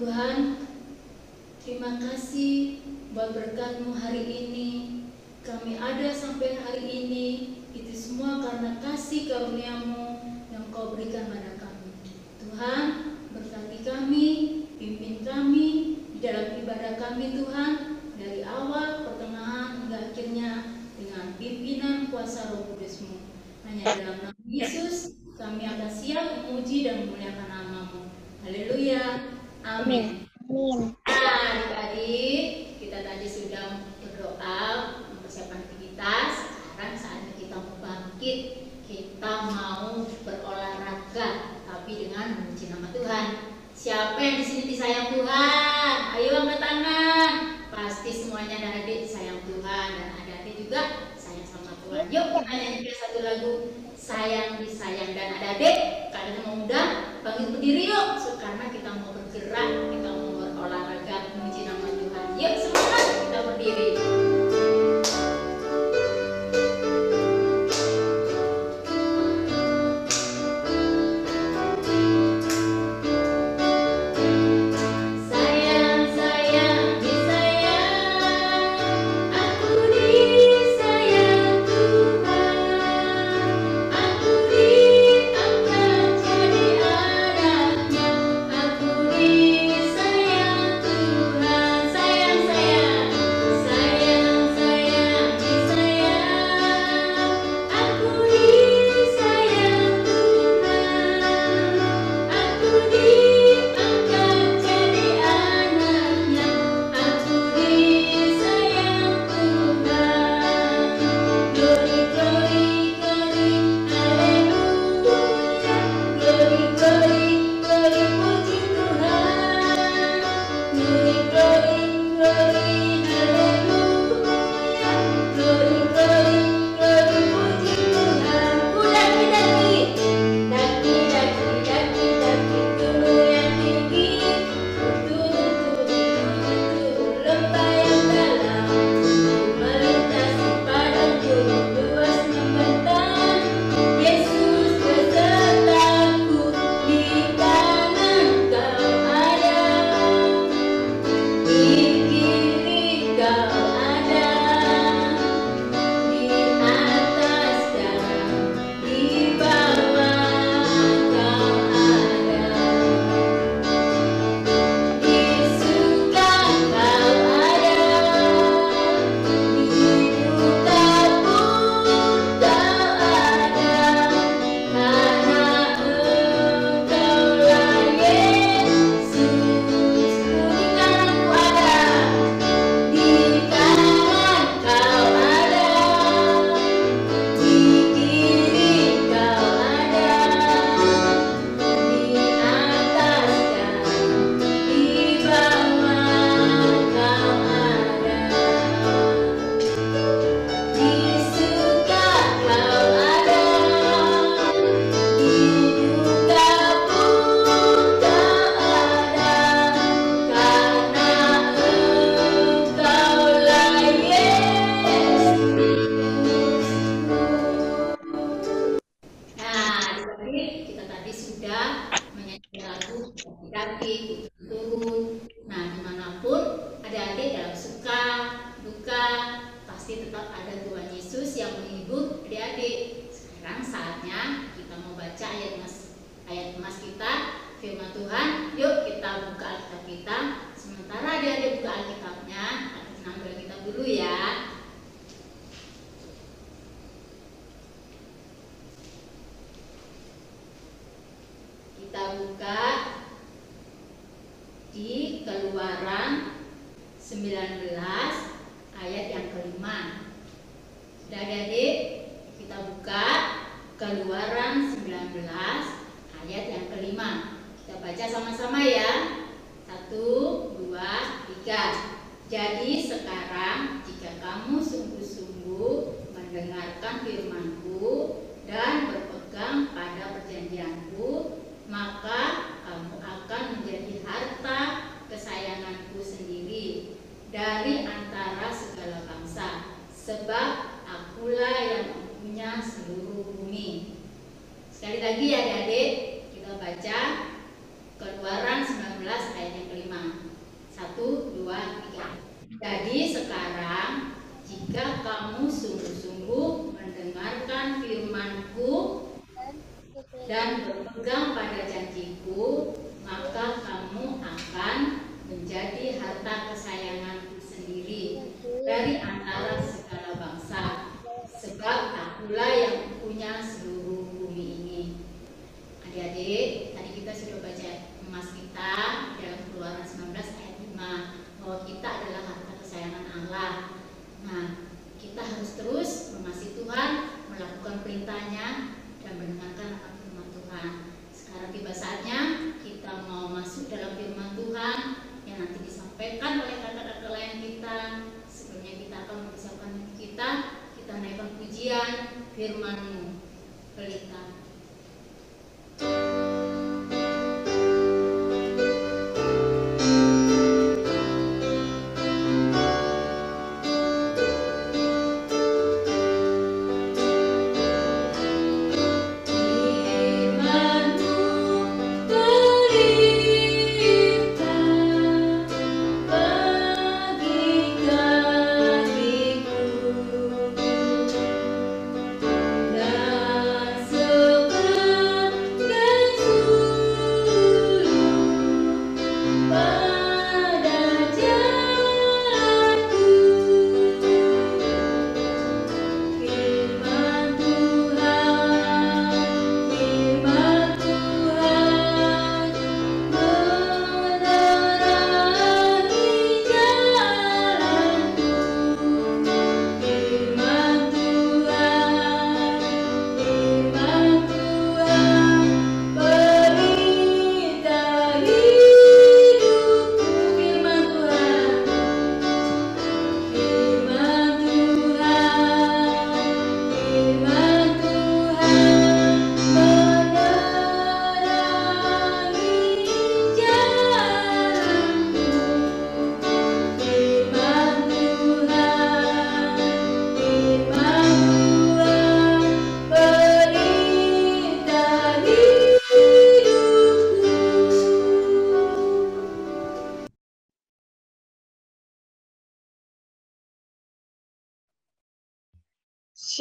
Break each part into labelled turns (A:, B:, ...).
A: Tuhan, terima kasih buat berkat-Mu hari ini. Kami ada sampai hari ini, itu semua karena kasih karunia-Mu yang Kau berikan pada kami. Tuhan, berkati kami, pimpin kami di dalam ibadah kami Tuhan, dari awal, pertengahan, hingga akhirnya dengan pimpinan kuasa Roh Kudus-Mu. Hanya dalam nama Yesus, kami akan siap memuji dan memuliakan nama-Mu. Haleluya. Amin. Adik-adik, kita tadi sudah berdoa mempersiapkan aktivitas. Sekarang saatnya kita mau bangkit. Kita mau berolahraga, tapi dengan memuji nama Tuhan. Siapa yang di sini disayang Tuhan? Ayo angkat tangan. Pasti semuanya adik-adik sayang Tuhan, dan adik-adik juga sayang sama Tuhan. Yuk kita nyanyikan satu lagu Sayang Disayang. Dan adik-adik, kalian mau undang, bangkit berdiri yuk, karena kita mau bergerak, kita mau berolahraga memuji nama Tuhan. Yuk semangat, kita berdiri. Sekali lagi ya adik-adik, kita baca Keluaran 19 2, 3. Jadi sekarang jika kamu sungguh-sungguh mendengarkan firman-Ku dan berpegang pada janjiku, maka kamu akan menjadi harta kesayanganku sendiri dari antara segala bangsa, sebab akulah yang punya seluruh bumi ini. Adik-adik, tadi kita sudah baca emas kita dalam Keluaran 19 ayat 5, bahwa kita adalah harta kesayangan Allah. Nah, kita harus terus mengasihi Tuhan, melakukan perintahnya, dan mendengarkan akan firman Tuhan. Sekarang tiba saatnya kita mau masuk dalam firman Tuhan yang nanti disampaikan oleh kakak-kakak lain kita. Sebelumnya kita akan mempersiapkan kita naikkan pujian firman-Mu, Pelita.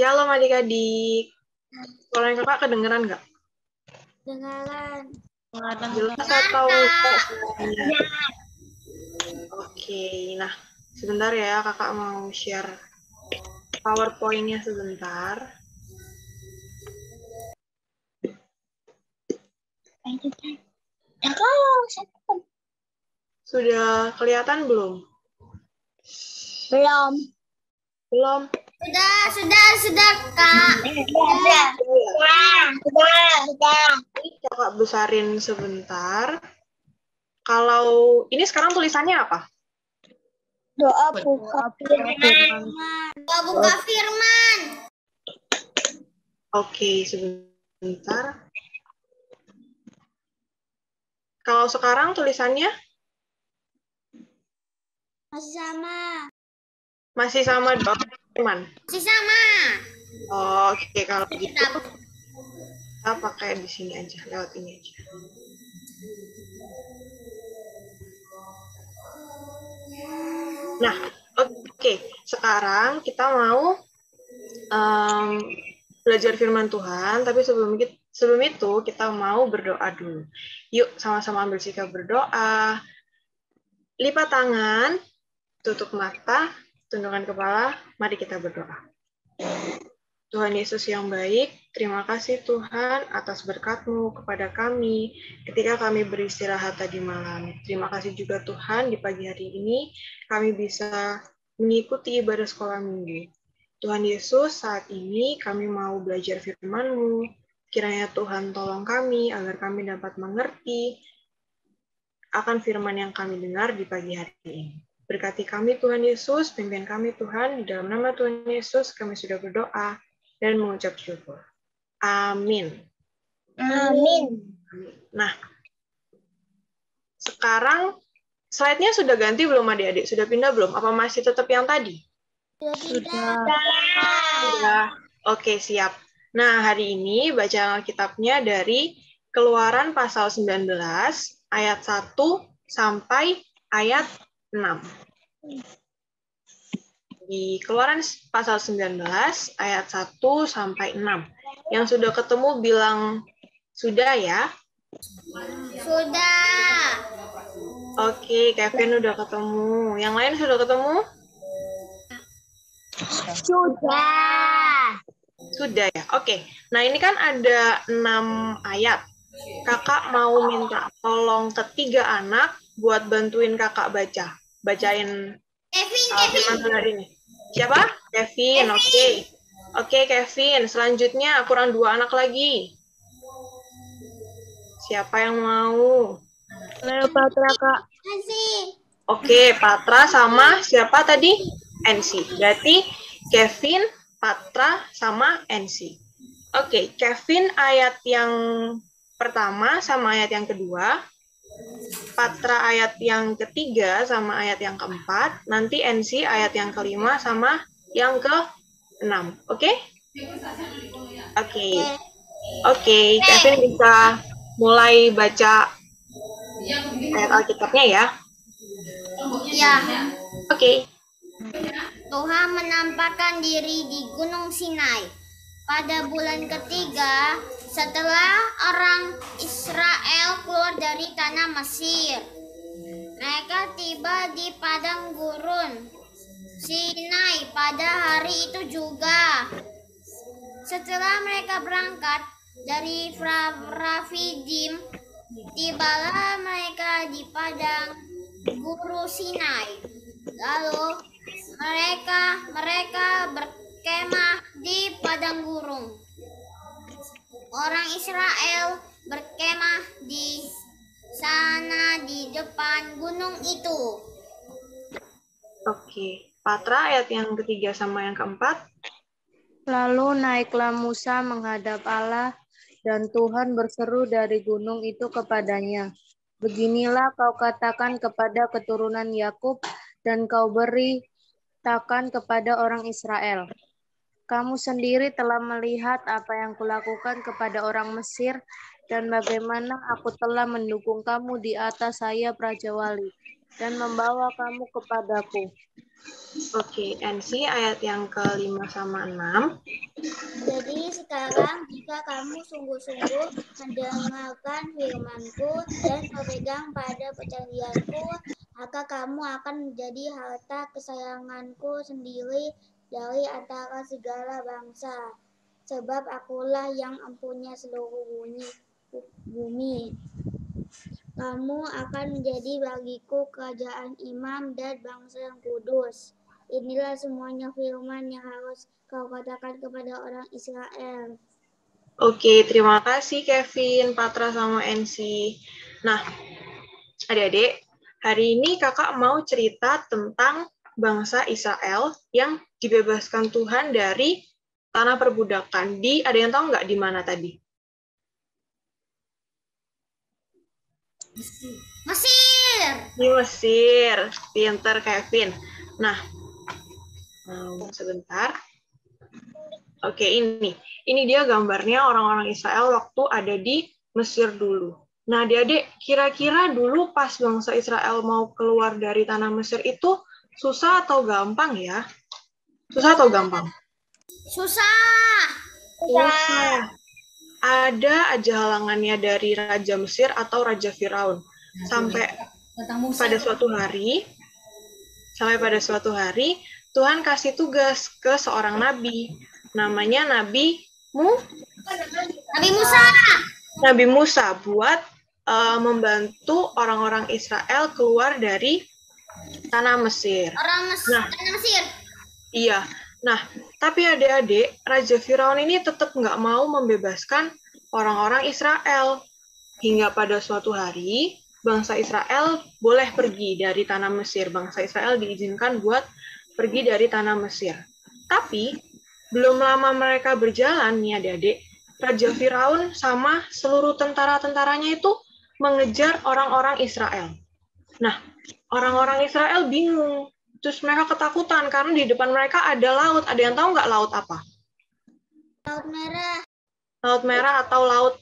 B: Shalom adik-adik. Suara kakak kedengeran nggak?
C: Kedengaran.
B: Jelas atau enggak suaranya? Oke, nah sebentar ya kakak mau share PowerPoint-nya sebentar. Sudah kelihatan belum?
C: Belum.
B: Belum?
C: Sudah, Kak. Sudah.
B: Kakak besarin sebentar. Kalau ini sekarang tulisannya apa?
C: Doa buka firman. Doa buka firman.
B: Oke, sebentar. Kalau sekarang tulisannya?
C: Masih sama.
B: Masih sama doa firman?
C: Masih sama.
B: Oke, kalau gitu kita pakai di sini aja, lewat ini aja. Nah, oke. Sekarang kita mau belajar firman Tuhan, tapi sebelum itu kita mau berdoa dulu. Yuk, sama-sama ambil sikap berdoa. Lipat tangan, tutup mata, tundukkan kepala, mari kita berdoa. Tuhan Yesus yang baik, terima kasih Tuhan atas berkat-Mu kepada kami ketika kami beristirahat tadi malam. Terima kasih juga Tuhan di pagi hari ini kami bisa mengikuti ibadah sekolah minggu. Tuhan Yesus, saat ini kami mau belajar firman-Mu. Kiranya Tuhan tolong kami agar kami dapat mengerti akan firman yang kami dengar di pagi hari ini. Berkati kami Tuhan Yesus, pimpin kami Tuhan, di dalam nama Tuhan Yesus kami sudah berdoa dan mengucap syukur. Amin.
C: Amin.
B: Nah, sekarang slide-nya sudah ganti belum adik-adik? Sudah pindah belum? Apa masih tetap yang tadi? Sudah. Oke, siap. Nah, hari ini bacaan Alkitabnya dari Keluaran pasal 19, ayat 1 sampai ayat 6. Di Keluaran pasal 19 ayat 1 sampai 6. Yang sudah ketemu bilang sudah ya.
C: Sudah.
B: Oke, Kevin udah ketemu. Yang lain sudah ketemu?
C: Sudah.
B: Sudah ya. Oke. Nah, ini kan ada 6 ayat. Kakak mau minta tolong ketiga anak buat bantuin kakak baca. Bacain firman Tuhan hari ini. Siapa? Kevin. Oke. Oke, Kevin. Selanjutnya kurang 2 anak lagi. Siapa yang mau?
C: Patra, Kak. Masih.
B: Oke, Patra sama siapa tadi? NC. Berarti Kevin, Patra, sama NC. Oke, Kevin ayat yang pertama sama ayat yang kedua. Patra ayat yang ketiga sama ayat yang keempat. Nanti NC ayat yang kelima sama yang ke-6. Oke? Oke. Oke, Kevin bisa mulai baca ayat Alkitabnya ya.
C: Ya.
B: Oke.
C: Tuhan menampakkan diri di Gunung Sinai pada bulan ketiga setelah orang Israel keluar dari tanah Mesir. Mereka tiba di padang gurun Sinai pada hari itu juga. Setelah mereka berangkat dari Rafidim, tibalah mereka di padang gurun Sinai. Lalu mereka berkemah di padang gurun. Orang Israel berkemah di sana di depan gunung itu.
B: Oke. Patra ayat yang ketiga sama yang keempat.
D: Lalu naiklah Musa menghadap Allah, dan Tuhan berseru dari gunung itu kepadanya. Beginilah kau katakan kepada keturunan Yakub, dan kau beritakan kepada orang Israel. Kamu sendiri telah melihat apa yang kulakukan kepada orang Mesir, dan bagaimana aku telah mendukung kamu di atas sayap Raja Wali, dan membawa kamu kepadaku.
B: Oke, NC ayat yang ke-5 sama 6.
C: Jadi sekarang jika kamu sungguh-sungguh mendengarkan firman-Ku dan berpegang pada perjanjian-Ku, maka kamu akan menjadi harta kesayangan-Ku sendiri dari antara segala bangsa. Sebab akulah yang mempunyai seluruh bumi. Kamu akan menjadi bagiku kerajaan imam dan bangsa yang kudus. Inilah semuanya firman yang harus kau katakan kepada orang Israel.
B: Oke, terima kasih Kevin, Patra, sama NC. Nah, adik-adik, hari ini kakak mau cerita tentang bangsa Israel yang dibebaskan Tuhan dari tanah perbudakan. Ada yang tahu nggak di mana tadi?
C: Mesir.
B: Di Mesir. Pinter Kevin. Nah, sebentar. Oke, ini dia gambarnya orang-orang Israel waktu ada di Mesir dulu. Nah, adik-adik, kira-kira dulu pas bangsa Israel mau keluar dari tanah Mesir itu susah atau gampang ya? Susah atau gampang?
C: Susah.
B: Susah. Ada aja halangannya dari Raja Mesir atau Raja Firaun. Sampai pada suatu hari, Tuhan kasih tugas ke seorang nabi. Namanya Nabi
C: Musa.
B: Nabi Musa buat membantu orang-orang Israel keluar dari tanah Mesir.
C: Tanah Mesir.
B: Iya. Nah, tapi adik-adik, Raja Firaun ini tetap nggak mau membebaskan orang-orang Israel. Hingga pada suatu hari, bangsa Israel boleh pergi dari tanah Mesir. Bangsa Israel diizinkan buat pergi dari tanah Mesir. Tapi, belum lama mereka berjalan nih adik-adik, Raja Firaun sama seluruh tentara-tentaranya itu mengejar orang-orang Israel. Nah, orang-orang Israel bingung. Terus mereka ketakutan karena di depan mereka ada laut. Ada yang tahu nggak laut apa?
C: Laut Merah.
B: Laut Merah atau Laut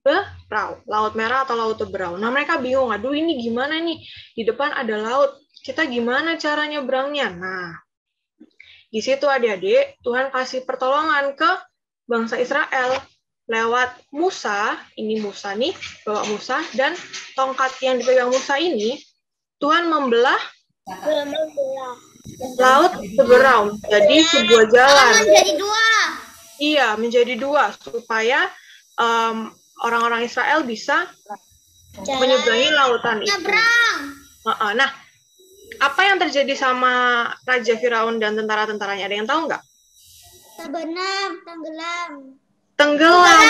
B: berau, laut merah atau laut berau. Nah, mereka bingung, aduh ini gimana nih? Di depan ada laut, kita gimana cara nyebrangnya? Nah, di situ adik-adik, Tuhan kasih pertolongan ke bangsa Israel lewat Musa, ini Musa nih, bawa Musa, dan tongkat yang dipegang Musa ini, Tuhan membelah laut berau, jadi sebuah jalan.
C: Menjadi dua.
B: Iya, menjadi dua, supaya orang-orang Israel bisa menyeberangi lautan itu. Nah, apa yang terjadi sama Raja Firaun dan tentara-tentaranya? Ada yang tahu nggak? Tenggelam.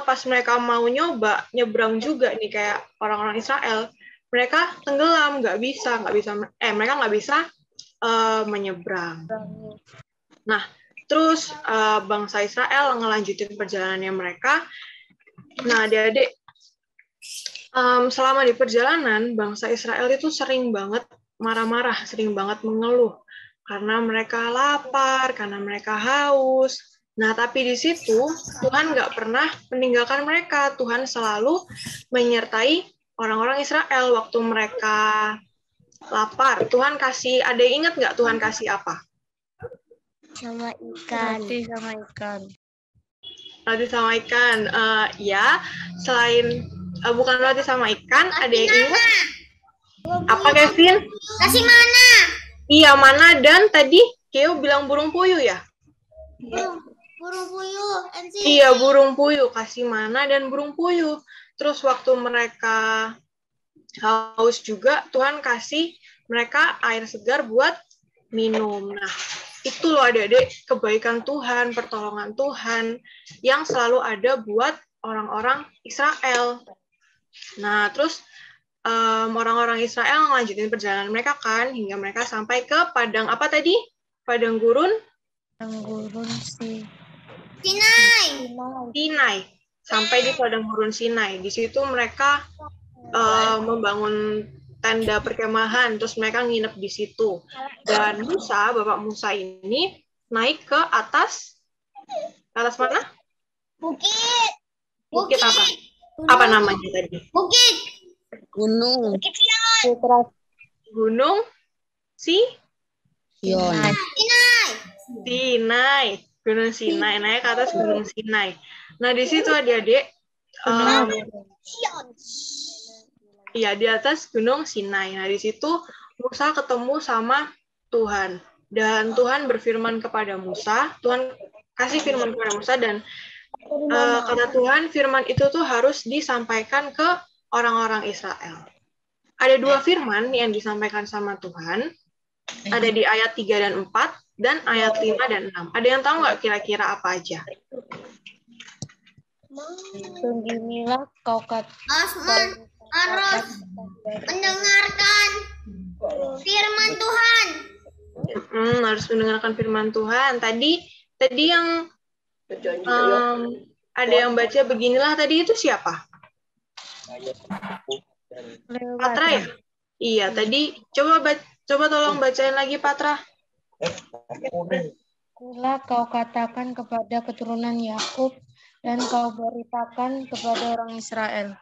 B: Pas mereka mau nyoba nyebrang juga nih kayak orang-orang Israel, mereka tenggelam, mereka nggak bisa menyeberang. Nah, terus bangsa Israel ngelanjutin perjalanannya mereka. Nah, adik-adik, selama di perjalanan, bangsa Israel itu sering banget marah-marah, sering banget mengeluh. Karena mereka lapar, karena mereka haus. Nah, tapi di situ Tuhan nggak pernah meninggalkan mereka. Tuhan selalu menyertai orang-orang Israel waktu mereka lapar. Tuhan kasih, ada yang ingat nggak Tuhan kasih apa?
C: Sama ikan.
B: Roti sama ikan. Ya, selain bukan roti sama ikan, ada yang ingat? Apa, Kevin?
C: Kasih mana?
B: Iya, mana, dan tadi Keo bilang burung puyuh ya?
C: Burung puyuh.
B: Iya, burung puyuh. Kasih mana dan burung puyuh. Terus waktu mereka haus juga, Tuhan kasih mereka air segar buat minum. Nah, itu loh adik-adik, kebaikan Tuhan, pertolongan Tuhan yang selalu ada buat orang-orang Israel. Nah, terus orang-orang Israel ngelanjutin perjalanan mereka kan, hingga mereka sampai ke padang apa tadi? Padang gurun?
D: Padang gurun
B: Sinai. Sampai di padang gurun Sinai. Di situ mereka membangun tenda perkemahan, terus mereka nginep di situ. Dan Musa, Bapak Musa ini naik ke atas mana? Bukit apa? Apa namanya tadi?
D: Gunung
B: Sinai. Gunung Sinai, naik ke atas Gunung Sinai. Nah, di situ adik-adik, iya, di atas Gunung Sinai. Nah, di situ Musa ketemu sama Tuhan. Dan Tuhan berfirman kepada Musa, Tuhan kasih firman kepada Musa, dan kata Tuhan, firman itu tuh harus disampaikan ke orang-orang Israel. Ada dua firman yang disampaikan sama Tuhan, ada di ayat 3 dan 4, dan ayat 5 dan 6. Ada yang tahu nggak kira-kira apa aja?
D: Beginilah kau
C: harus mendengarkan firman Tuhan.
B: Harus mendengarkan firman Tuhan. Tadi yang ada yang baca beginilah tadi itu siapa? Patra ya? Iya, tadi coba tolong bacain lagi, Patra.
D: Itulah kau katakan kepada keturunan Yakub dan kau beritakan kepada orang Israel.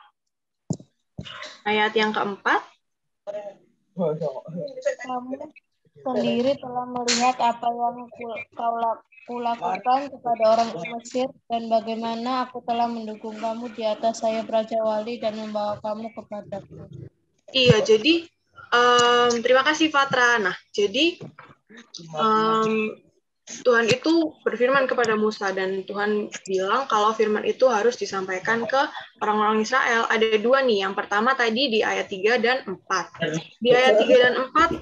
B: Ayat yang keempat.
D: Kamu sendiri telah melihat apa yang kulakukan kepada orang Mesir dan bagaimana aku telah mendukung kamu di atas sayap Raja Wali dan membawa kamu kepadaku.
B: Iya, jadi terima kasih Patra. Nah, jadi Tuhan itu berfirman kepada Musa, dan Tuhan bilang kalau firman itu harus disampaikan ke orang-orang Israel. Ada dua nih, yang pertama tadi di ayat 3 dan 4. Di ayat 3 dan 4,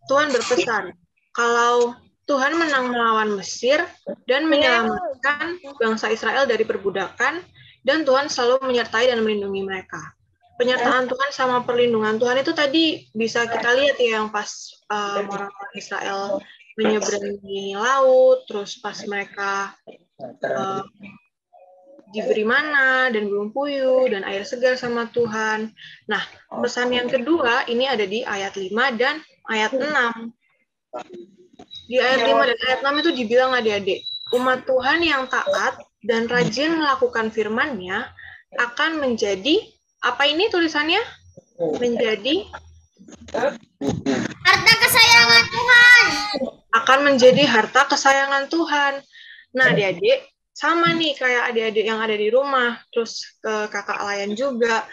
B: Tuhan berpesan, kalau Tuhan menang melawan Mesir dan menyelamatkan bangsa Israel dari perbudakan, dan Tuhan selalu menyertai dan melindungi mereka. Penyertaan Tuhan sama perlindungan Tuhan itu tadi bisa kita lihat ya, yang pas orang-orang Israel menyeberangi laut, terus pas mereka diberi mana dan burung puyuh dan air segar sama Tuhan. Nah, pesan yang kedua ini ada di ayat 5 dan ayat 6. Di ayat 5 dan ayat 6 itu dibilang adik-adik, umat Tuhan yang taat dan rajin melakukan firman-Nya akan menjadi, apa ini tulisannya? Menjadi
C: Harta kesayangan Tuhan.
B: akan menjadi harta kesayangan Tuhan. Nah, adik-adik, sama nih kayak adik-adik yang ada di rumah, terus ke kakak Layan juga.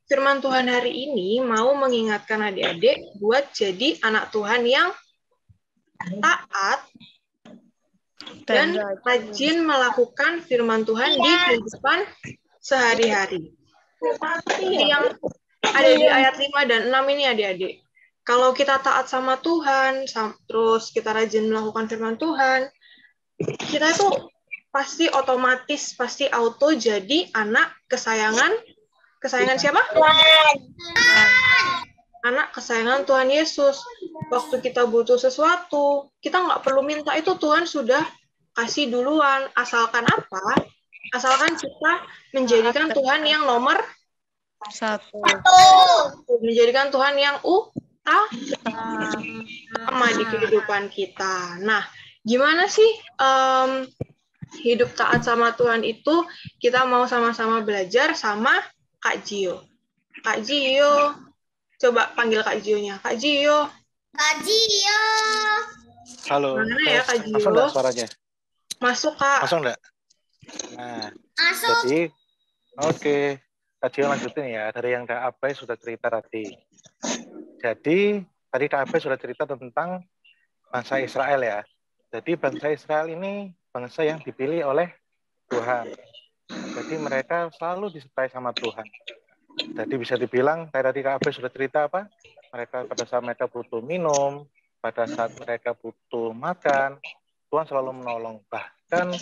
B: Firman Tuhan hari ini mau mengingatkan adik-adik buat jadi anak Tuhan yang taat dan rajin melakukan firman Tuhan di kehidupan sehari-hari. Jadi yang ada di ayat 5 dan 6 ini adik-adik. Kalau kita taat sama Tuhan, terus kita rajin melakukan firman Tuhan, kita itu pasti otomatis, pasti auto jadi anak kesayangan siapa? Anak kesayangan Tuhan Yesus. Waktu kita butuh sesuatu, kita nggak perlu minta, itu Tuhan sudah kasih duluan. Asalkan apa? Asalkan kita menjadikan Tuhan yang nomor
D: satu.
B: Menjadikan Tuhan yang utama di kehidupan kita. Nah, gimana sih hidup taat sama Tuhan itu? Kita mau sama-sama belajar sama Kak Gio. Kak Gio, coba panggil Kak Gio-nya. Kak Gio.
C: Kak Gio.
E: Halo.
B: Mana ya Kak Gio?
E: Masuk nggak suaranya?
B: Masuk, Kak.
E: Masuk nggak? Nah,
C: Masuk.
E: jadi, oke. Kak Gio lanjutin ya, dari yang Kak Abai sudah cerita tadi. Jadi, tadi Kak Abai sudah cerita tentang bangsa Israel ya. Jadi, bangsa Israel ini bangsa yang dipilih oleh Tuhan. Jadi, mereka selalu disertai sama Tuhan. Jadi, bisa dibilang, tadi Kak Abai sudah cerita apa? Mereka pada saat mereka butuh minum, pada saat mereka butuh makan, Tuhan selalu menolong. Bahkan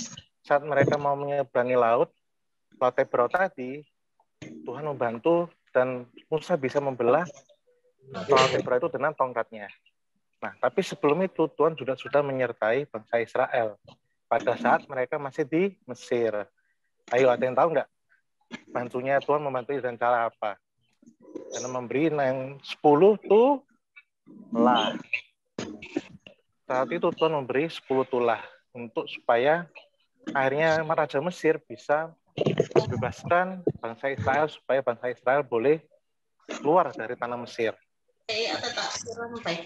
E: saat mereka mau menyeberangi laut Ebro tadi, Tuhan membantu dan Musa bisa membelah laut Ebro itu dengan tongkatnya. Nah, tapi sebelum itu Tuhan sudah menyertai bangsa Israel pada saat mereka masih di Mesir. Ayo, ada yang tahu nggak? Bantunya Tuhan membantu dengan cara apa? Karena memberi yang 10 tulah. Saat itu Tuhan memberi 10 tulah untuk supaya akhirnya Raja Mesir bisa membebaskan bangsa Israel supaya bangsa Israel boleh keluar dari tanah Mesir.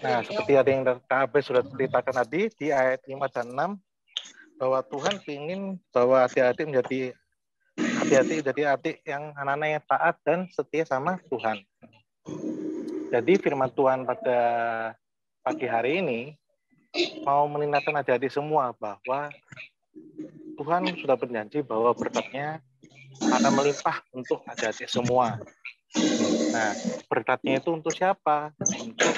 E: Nah, seperti ada yang KB sudah ceritakan tadi di ayat 5 dan 6 bahwa Tuhan ingin bahwa adik-adik menjadi adik yang anak-anak yang taat dan setia sama Tuhan. Jadi firman Tuhan pada pagi hari ini mau mengingatkan adik-adik semua bahwa Tuhan sudah berjanji bahwa berkat-Nya akan melimpah untuk adik-adik semua. Nah, berkat-Nya itu untuk siapa? Untuk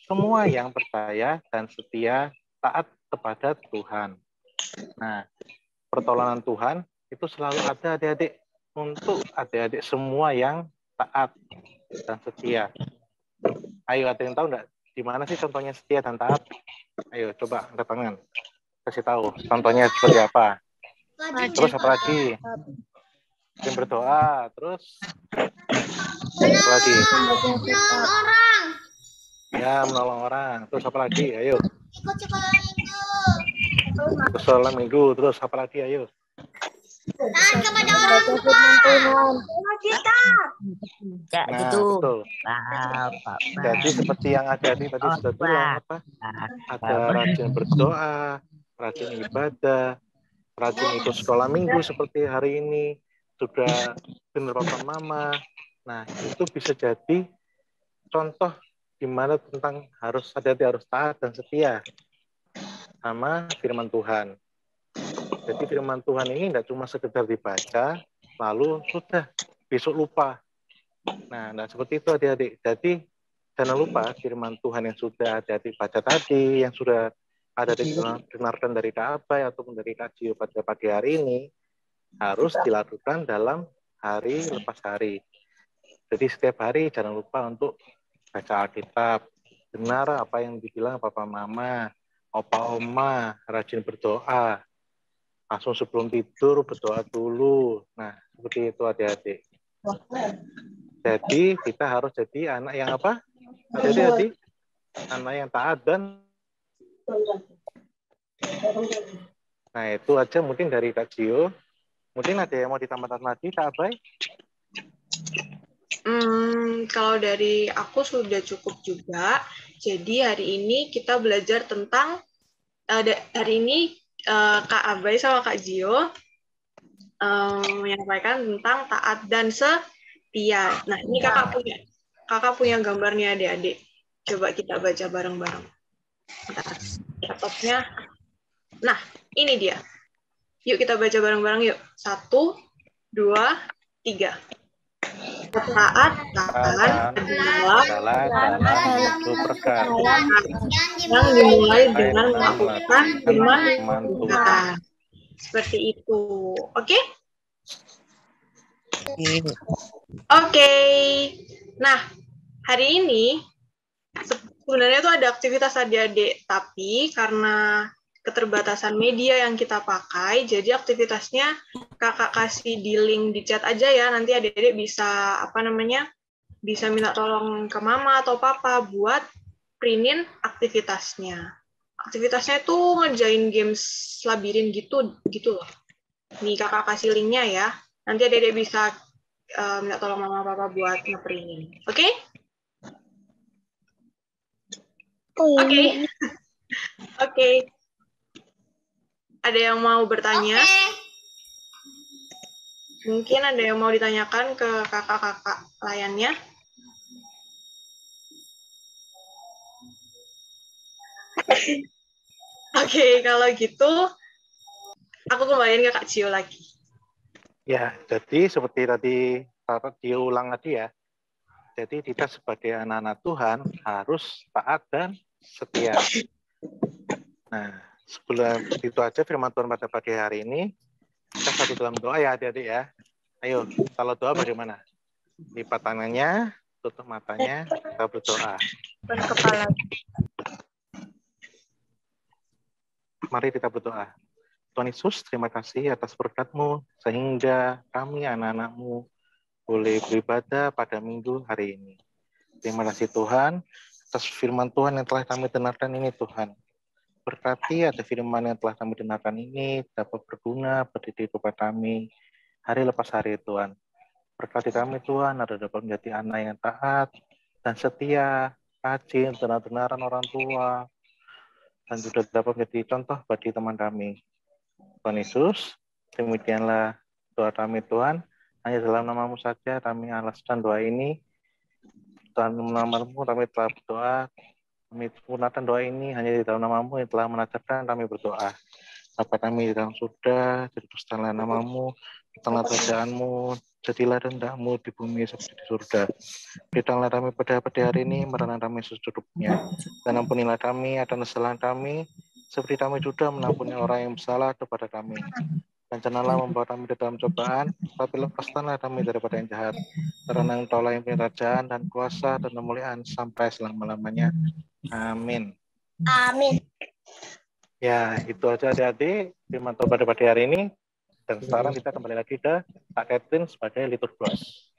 E: semua yang percaya dan setia taat kepada Tuhan. Nah, pertolongan Tuhan itu selalu ada adik-adik untuk adik-adik semua yang taat dan setia. Ayo, ada yang tahu nggak di mana sih contohnya setia dan taat? Ayo, coba angkat tangan. Kasih tahu contohnya seperti apa. Terus apa lagi? Yang berdoa, terus apa lagi?
C: Menolong orang.
E: Ya, menolong orang. Terus apa lagi? Ayo.
C: Ikut sekolah minggu.
E: Sekolah minggu. Terus apa lagi? Ayo.
C: Taat kepada orang tua.
F: Ya,
E: Nah,
F: gitu.
E: betul. Jadi seperti yang adik-adik tadi sudah bilang apa? Ada rajin berdoa, rajin ibadah, rajin ikut sekolah minggu seperti hari ini, juga benar papa mama. Nah, itu bisa jadi contoh gimana tentang harus taat dan setia sama firman Tuhan. Jadi firman Tuhan ini nggak cuma sekedar dibaca, lalu sudah besok lupa. Nah, seperti itu adik-adik. Jadi jangan lupa firman Tuhan yang sudah adik-adik baca tadi, yang sudah ada dengarkan dari Kak Abai ataupun dari Kak Gio pada pagi hari ini, harus dilakukan dalam hari lepas hari. Jadi setiap hari jangan lupa untuk baca Alkitab, dengar apa yang dibilang papa mama, opa oma, rajin berdoa. Langsung sebelum tidur berdoa dulu. Nah, seperti itu adik-adik. Jadi kita harus jadi anak yang apa? Adik-adik, anak yang taat dan Nah, itu aja mungkin dari Kak Gio. Mungkin ada yang mau ditambahkan lagi, Kak Abai?
B: Kalau dari aku sudah cukup juga. Jadi hari ini kita belajar tentang, hari ini Kak Abai sama Kak Gio menyampaikan tentang taat dan setia. Nah, ini kakak punya gambarnya adik-adik. Coba kita baca bareng-bareng. Laptopnya. Nah, ini dia. Yuk kita baca bareng-bareng yuk. 1, 2, 3. Taat adalah
E: dalam berkat
B: yang dimulai dengan melakukan firman Tuhan. Seperti itu. Oke? Oke. Nah, hari ini sebenarnya itu ada aktivitas adik-adik, tapi karena keterbatasan media yang kita pakai, jadi aktivitasnya kakak kasih di link di chat aja ya, nanti adik-adik bisa bisa minta tolong ke mama atau papa buat printin aktivitasnya. Aktivitasnya itu ngerjain games labirin gitu loh. Nih kakak kasih linknya ya, nanti adik-adik bisa minta tolong mama papa buat ngeprintin. Oke? Oke. Ada yang mau bertanya? Mungkin ada yang mau ditanyakan ke kakak-kakak layannya? Oke, kalau gitu aku kembaliin ke Kak Gio lagi.
E: Ya, jadi seperti tadi Kak Gio ulang tadi ya. Jadi kita sebagai anak-anak Tuhan harus taat dan setia. Nah, sebelum itu aja firman Tuhan pada pagi hari ini, kita satu dalam doa ya adik-adik ya. Ayo, kalau doa bagaimana? Lipat tangannya, tutup matanya, kita berdoa.
D: Berkepala.
E: Mari kita berdoa. Tuhan Yesus, terima kasih atas berkat-Mu, sehingga kami anak-anak-Mu boleh beribadah pada minggu hari ini. Terima kasih Tuhan, atas firman Tuhan yang telah kami dengarkan ini Tuhan. Berkati ada firman yang telah kami dengarkan ini dapat berguna bagi kehidupan kami hari lepas hari Tuhan. Berkati kami Tuhan, ada dapat menjadi anak yang taat dan setia, rajin, benar-benaran orang tua, dan juga dapat menjadi contoh bagi teman kami. Tuhan Yesus, demikianlah doa kami Tuhan. Hanya dalam nama-Mu saja kami alaskan doa ini. Dalam nama-Mu kami telah berdoa. Kami gunakan doa ini hanya di dalam nama-Mu yang telah mengajarkan kami berdoa. Bapa kami di dalam surga, dikuduskanlah nama-Mu, datanglah kerajaan-Mu, jadilah kehendak-Mu di bumi seperti di surga. Berikanlah kami pada hari ini, makanan kami secukupnya. Dan ampunilah kami atas kesalahan kami, seperti kami juga mengampuni orang yang bersalah kepada kami. Dan janganlah membawa kami ke dalam cobaan, tapi lepaskanlah kami daripada yang jahat. Karena Engkaulah yang punya kerajaan dan kuasa dan kemuliaan sampai selama-lamanya. Amin.
C: Amin.
E: Ya, itu aja adik-adik firman Tuhan pada pagi hari ini. Dan sekarang kita kembali lagi ke Kak Catherine sebagai liturgos.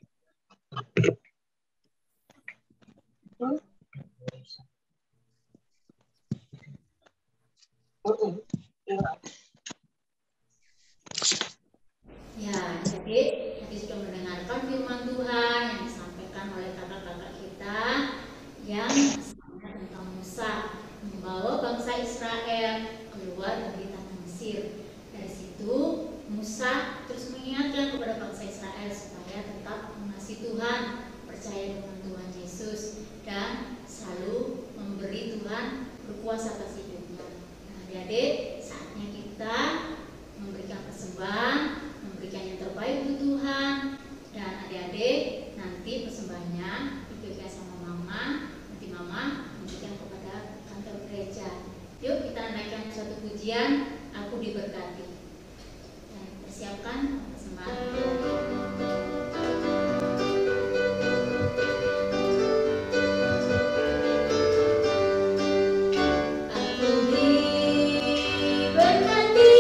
A: Ya, jadi tadi sudah mendengarkan firman Tuhan yang disampaikan oleh kakak-kakak kita yang sama tentang Musa membawa bangsa Israel keluar dari tanah Mesir. Dari situ Musa terus mengingatkan kepada bangsa Israel supaya tetap mengasihi Tuhan, percaya dengan Tuhan Yesus, dan selalu memberi Tuhan berkuasa atas hidupnya. Nah, adik-adik, saatnya kita memberikan persembahan, memberikan yang terbaik untuk Tuhan. Dan adik-adik, nanti persembahannya diberikan sama mama, nanti mama memberikan kepada kantor gereja. Yuk kita naikkan suatu pujian, Aku Diberkati. Dan persiapkan persembahan. Aku diberkati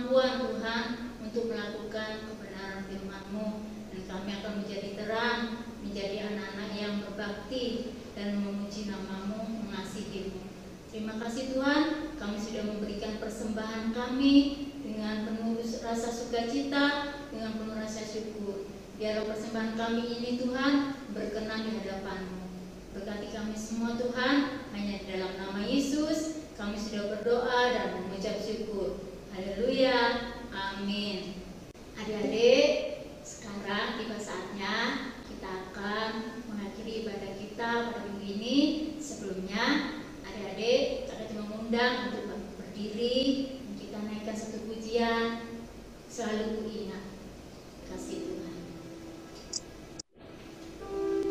A: kemampuan Tuhan untuk melakukan kebenaran firman-Mu, dan kami akan menjadi terang, menjadi anak-anak yang berbakti dan memuji nama-Mu, mengasihi-Mu. Terima kasih Tuhan, kami sudah memberikan persembahan kami dengan penuh rasa sukacita, dengan penuh rasa syukur. Biarlah persembahan kami ini Tuhan berkenan di hadapan-Mu. Berkati kami semua Tuhan, hanya di dalam nama Yesus kami sudah berdoa dan mengucap syukur. Haleluya, amin. Adik-adik, sekarang tiba saatnya kita akan mengakhiri ibadah kita pada minggu ini. Sebelumnya, adik-adik, saya cuma mengundang untuk berdiri, kita naikkan satu pujian, selalu kuingat kasih Tuhan.
F: Di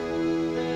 F: dalam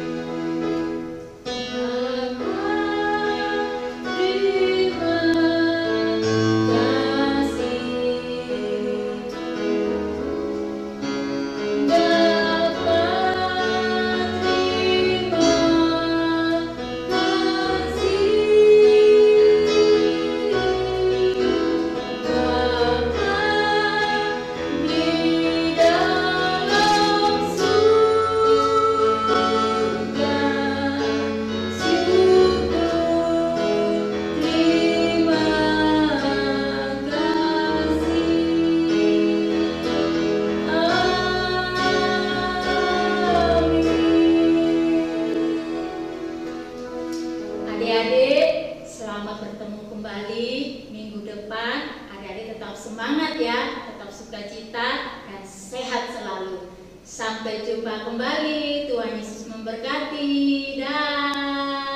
A: tetap semangat ya, tetap sukacita dan sehat selalu. Sampai jumpa kembali. Tuhan Yesus memberkati. Dah.